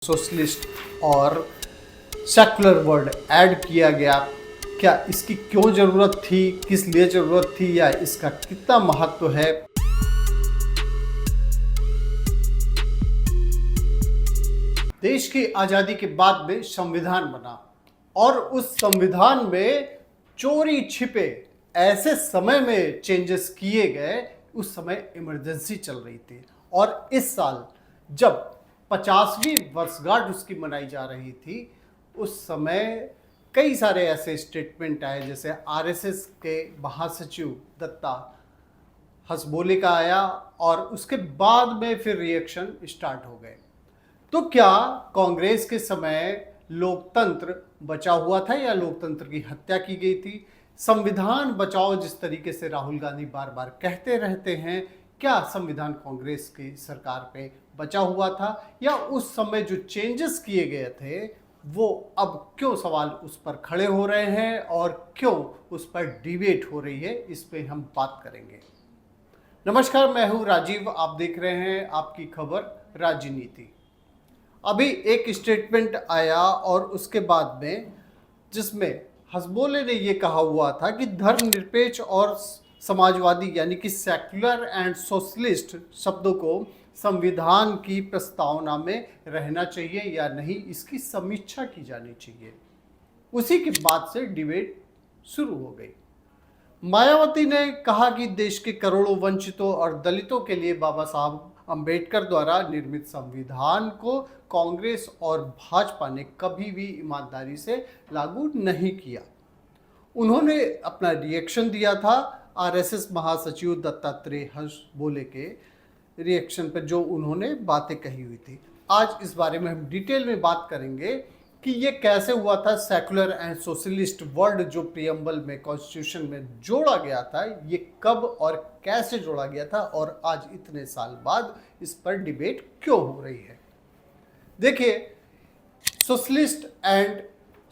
Socialist और secular word add किया गया, क्या इसकी क्यों ज़रूरत थी, किस लिए ज़रूरत थी, या इसका कितना महत्व है। देश की आज़ादी के बाद में संविधान बना और उस संविधान में चोरी छिपे ऐसे समय में चेंजेस किए गए। उस समय इमरजेंसी चल रही थी और इस साल जब 50वीं वर्षगांठ उसकी मनाई जा रही थी, उस समय कई सारे ऐसे स्टेटमेंट आए, जैसे आरएसएस के महासचिव दत्ता हसबोले का आया और उसके बाद में फिर रिएक्शन स्टार्ट हो गए। तो क्या कांग्रेस के समय लोकतंत्र बचा हुआ था या लोकतंत्र की हत्या की गई थी? संविधान बचाओ जिस तरीके से राहुल गांधी बार बार कहते रहते हैं, क्या संविधान कांग्रेस की सरकार पे बचा हुआ था, या उस समय जो चेंजेस किए गए थे वो अब क्यों सवाल उस पर खड़े हो रहे हैं और क्यों उस पर डिबेट हो रही है? इस पे हम बात करेंगे। नमस्कार, मैं हूं राजीव, आप देख रहे हैं आपकी खबर राजनीति। अभी एक स्टेटमेंट आया और उसके बाद में जिसमें हसबोले ने ये कहा हुआ था कि धर्मनिरपेक्ष और समाजवादी यानी कि सेक्युलर एंड सोशलिस्ट शब्दों को संविधान की प्रस्तावना में रहना चाहिए या नहीं, इसकी समीक्षा की जानी चाहिए। उसी के बाद से डिबेट शुरू हो गई। मायावती ने कहा कि देश के करोड़ों वंचितों और दलितों के लिए बाबा साहब अंबेडकर द्वारा निर्मित संविधान को कांग्रेस और भाजपा ने कभी भी ईमानदारी से लागू नहीं किया। उन्होंने अपना रिएक्शन दिया था आरएसएस महासचिव दत्तात्रेय हसबोले के रिएक्शन पर, जो उन्होंने बातें कही हुई थी। आज इस बारे में हम डिटेल में बात करेंगे कि ये कैसे हुआ था। सेकुलर एंड सोशलिस्ट वर्ड जो प्रियम्बल में कॉन्स्टिट्यूशन में जोड़ा गया था, ये कब और कैसे जोड़ा गया था, और आज इतने साल बाद इस पर डिबेट क्यों हो रही है। देखिए, सोशलिस्ट एंड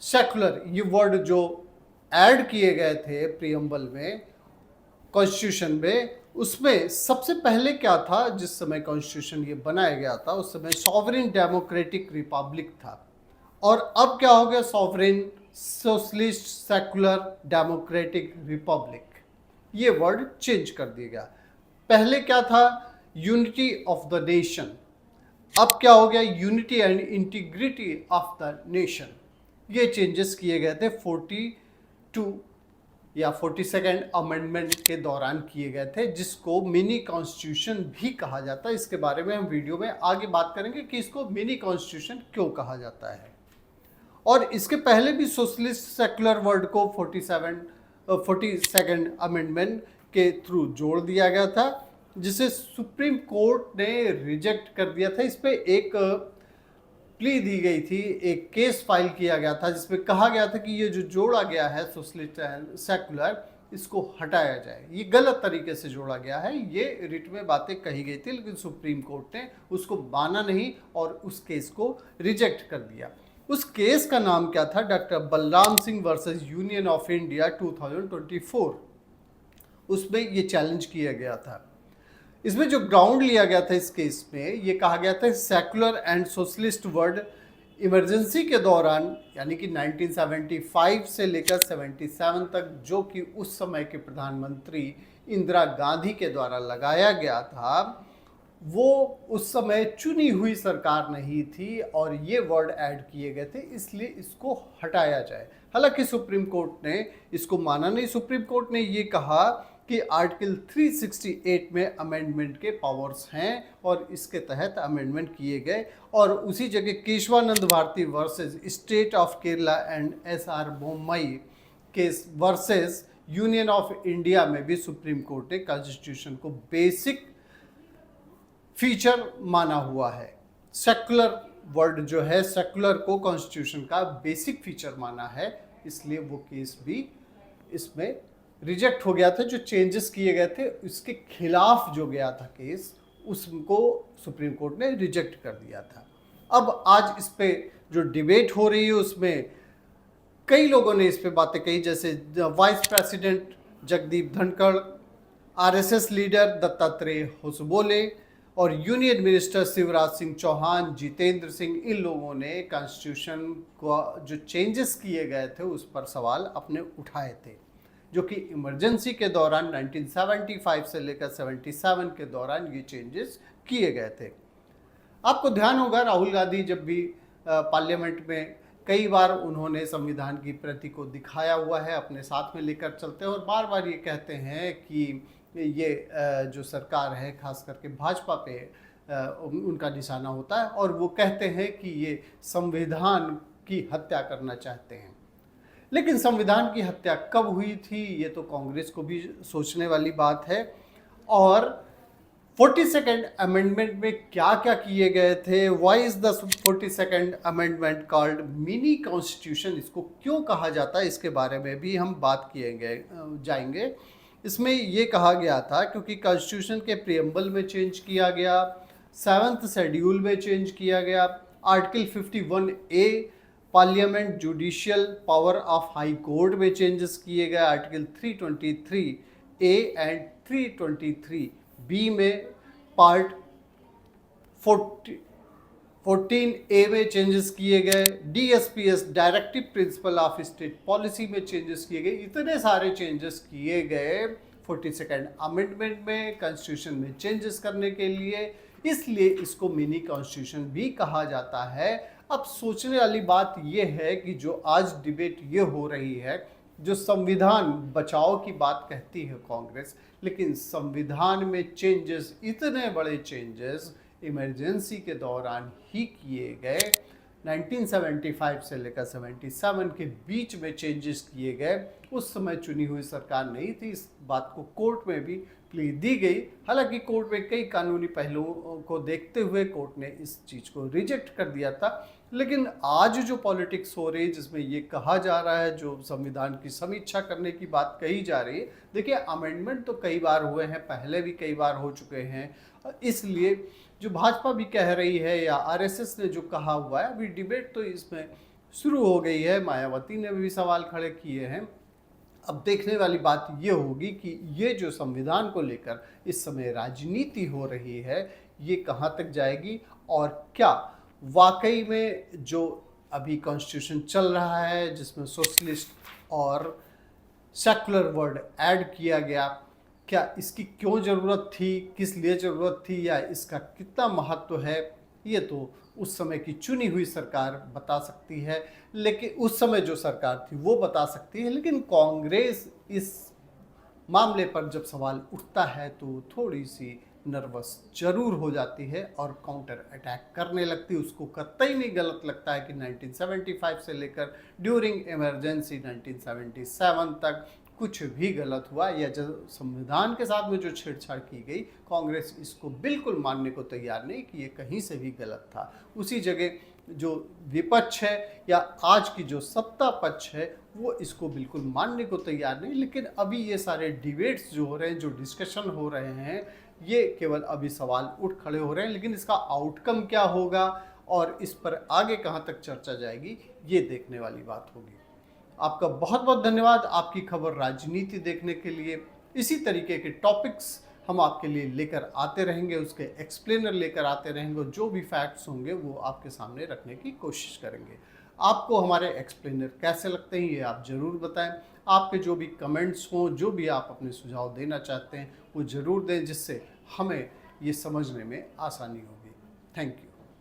सेकुलर ये वर्ड जो ऐड किए गए थे प्रियम्बल में कॉन्स्टिट्यूशन में, उसमें सबसे पहले क्या था? जिस समय कॉन्स्टिट्यूशन ये बनाया गया था उस समय सॉवरेन डेमोक्रेटिक रिपब्लिक था, और अब क्या हो गया? Sovereign socialist secular democratic Republic. ये वर्ड चेंज कर दिया गया। पहले क्या था? Unity of the nation. अब क्या हो गया? Unity and integrity of the nation. ये चेंजेस किए गए थे 42 या 42nd अमेंडमेंट के दौरान किए गए थे, जिसको मिनी कॉन्स्टिट्यूशन भी कहा जाता है। इसके बारे में हम वीडियो में आगे बात करेंगे कि इसको मिनी कॉन्स्टिट्यूशन क्यों कहा जाता है। और इसके पहले भी सोशलिस्ट सेकुलर वर्ड को 42nd अमेंडमेंट के थ्रू जोड़ दिया गया था, जिसे सुप्रीम कोर्ट ने रिजेक्ट कर दिया था। इस पे एक प्ली दी गई थी, एक केस फाइल किया गया था, जिसमें कहा गया था कि ये जो जोड़ा गया है सोशलिस्ट एंड सेकुलर, इसको हटाया जाए। ये गलत तरीके से जोड़ा गया है। ये रिट में बातें कही गई थी, लेकिन सुप्रीम कोर्ट ने उसको माना नहीं और उस केस को रिजेक्ट कर दिया। उस केस का नाम क्या था? Doctor Balram Singh versus union of India 2024। उसमें ये चैलेंज किया गया था। इसमें जो ग्राउंड लिया गया था इस केस में, ये कहा गया था secular and socialist word emergency के दौरान, यानी कि 1975 से लेकर 77 तक, जो कि उस समय के प्रधानमंत्री इंदिरा गांधी के द्वारा लगाया गया था, वो उस समय चुनी हुई सरकार नहीं थी और ये वर्ड ऐड किए गए थे, इसलिए इसको हटाया जाए। हालांकि सुप्रीम कोर्ट ने इसको माना नहीं। सुप्रीम कोर्ट ने ये कहा कि आर्टिकल 368 में अमेंडमेंट के पावर्स हैं और इसके तहत अमेंडमेंट किए गए। और उसी जगह Keshavananda Bharati versus state of Kerala and SR Bommai case versus union of India में भी सुप्रीम कोर्ट ने कॉन्स्टिट्यूशन को बेसिक फीचर माना हुआ है। सेकुलर वर्ड जो है, सेकुलर को कॉन्स्टिट्यूशन का बेसिक फीचर माना है, इसलिए वो केस भी इसमें रिजेक्ट हो गया था। जो चेंजेस किए गए थे उसके खिलाफ जो गया था केस, उसको सुप्रीम कोर्ट ने रिजेक्ट कर दिया था। अब आज इस पे जो डिबेट हो रही है उसमें कई लोगों ने इस पे बातें कही, जैसे vice president Jagdeep Dhankhar, RSS leader Dattatreya Hosabale और यूनियन मिनिस्टर शिवराज सिंह चौहान, जितेंद्र सिंह, इन लोगों ने कॉन्स्टिट्यूशन को जो चेंजेस किए गए थे उस पर सवाल अपने उठाए थे, जो कि इमरजेंसी के दौरान 1975 से लेकर 77 के दौरान ये चेंजेस किए गए थे। आपको ध्यान होगा राहुल गांधी जब भी पार्लियामेंट में कई बार उन्होंने संविधान की प्रति को दिखाया हुआ है, अपने साथ में लेकर चलते हैं और बार बार ये कहते हैं कि ये जो सरकार है खास करके भाजपा पे उनका निशाना होता है और वो कहते हैं कि ये संविधान की हत्या करना चाहते हैं। लेकिन संविधान की हत्या कब हुई थी ये तो कांग्रेस को भी सोचने वाली बात है। और 42nd अमेंडमेंट में क्या क्या किए गए थे, why is the 42nd amendment called mini constitution, इसको क्यों कहा जाता है, इसके बारे में भी हम बात किए जाएंगे। इसमें ये कहा गया था क्योंकि कॉन्स्टिट्यूशन के प्रियम्बल में चेंज किया गया, 7th शेड्यूल में चेंज किया गया, article 51A parliament judicial power of high court में चेंजेस किए गए, आर्टिकल 323A एंड 323B में, पार्ट 14A में चेंजेस किए गए, DSPS directive principle of state policy में चेंजेस किए गए। इतने सारे चेंजेस किए गए 42nd अमेंडमेंट में कॉन्स्टिट्यूशन में चेंजेस करने के लिए, इसलिए इसको मिनी कॉन्स्टिट्यूशन भी कहा जाता है। अब सोचने वाली बात यह है कि जो आज डिबेट ये हो रही है, जो संविधान बचाओ की बात कहती है कांग्रेस, लेकिन संविधान में चेंजेस, इतने बड़े चेंजेस इमरजेंसी के दौरान ही किए गए। 1975 से लेकर 77 के बीच में चेंजेस किए गए। उस समय चुनी हुई सरकार नहीं थी, इस बात को कोर्ट में भी प्ली दी गई। हालांकि कोर्ट में कई कानूनी पहलुओं को देखते हुए कोर्ट ने इस चीज़ को रिजेक्ट कर दिया था। लेकिन आज जो पॉलिटिक्स हो रही है जिसमें ये कहा जा रहा है, जो संविधान की समीक्षा करने की बात कही जा रही है, देखिए अमेंडमेंट तो कई बार हुए हैं, पहले भी कई बार हो चुके हैं, इसलिए जो भाजपा भी कह रही है या आरएसएस ने जो कहा हुआ है, अभी डिबेट तो इसमें शुरू हो गई है, मायावती ने भी सवाल खड़े किए हैं। अब देखने वाली बात ये होगी कि ये जो संविधान को लेकर इस समय राजनीति हो रही है ये कहाँ तक जाएगी और क्या वाकई में जो अभी कॉन्स्टिट्यूशन चल रहा है जिसमें सोशलिस्ट और सेकुलर वर्ड ऐड किया गया, क्या इसकी क्यों ज़रूरत थी, किस लिए ज़रूरत थी या इसका कितना महत्व है, ये तो उस समय की चुनी हुई सरकार बता सकती है। लेकिन उस समय जो सरकार थी वो बता सकती है, लेकिन कांग्रेस इस मामले पर जब सवाल उठता है तो थोड़ी सी नर्वस जरूर हो जाती है और काउंटर अटैक करने लगती है। उसको कतई नहीं गलत लगता है कि 1975 से लेकर ड्यूरिंग इमरजेंसी 1977 तक कुछ भी गलत हुआ या जो संविधान के साथ में जो छेड़छाड़ की गई, कांग्रेस इसको बिल्कुल मानने को तैयार नहीं कि ये कहीं से भी गलत था। उसी जगह जो विपक्ष है या आज की जो सत्ता पक्ष है वो इसको बिल्कुल मानने को तैयार नहीं। लेकिन अभी ये सारे डिबेट्स जो हो रहे हैं, जो डिस्कशन हो रहे हैं, ये केवल अभी सवाल उठ खड़े हो रहे हैं, लेकिन इसका आउटकम क्या होगा और इस पर आगे कहाँ तक चर्चा जाएगी ये देखने वाली बात होगी। आपका बहुत बहुत धन्यवाद आपकी खबर राजनीति देखने के लिए। इसी तरीके के टॉपिक्स हम आपके लिए लेकर आते रहेंगे, उसके एक्सप्लेनर लेकर आते रहेंगे, जो भी फैक्ट्स होंगे वो आपके सामने रखने की कोशिश करेंगे। आपको हमारे एक्सप्लेनर कैसे लगते हैं ये आप ज़रूर बताएं। आपके जो भी कमेंट्स हों, जो भी आप अपने सुझाव देना चाहते हैं वो ज़रूर दें, जिससे हमें ये समझने में आसानी होगी। Thank you.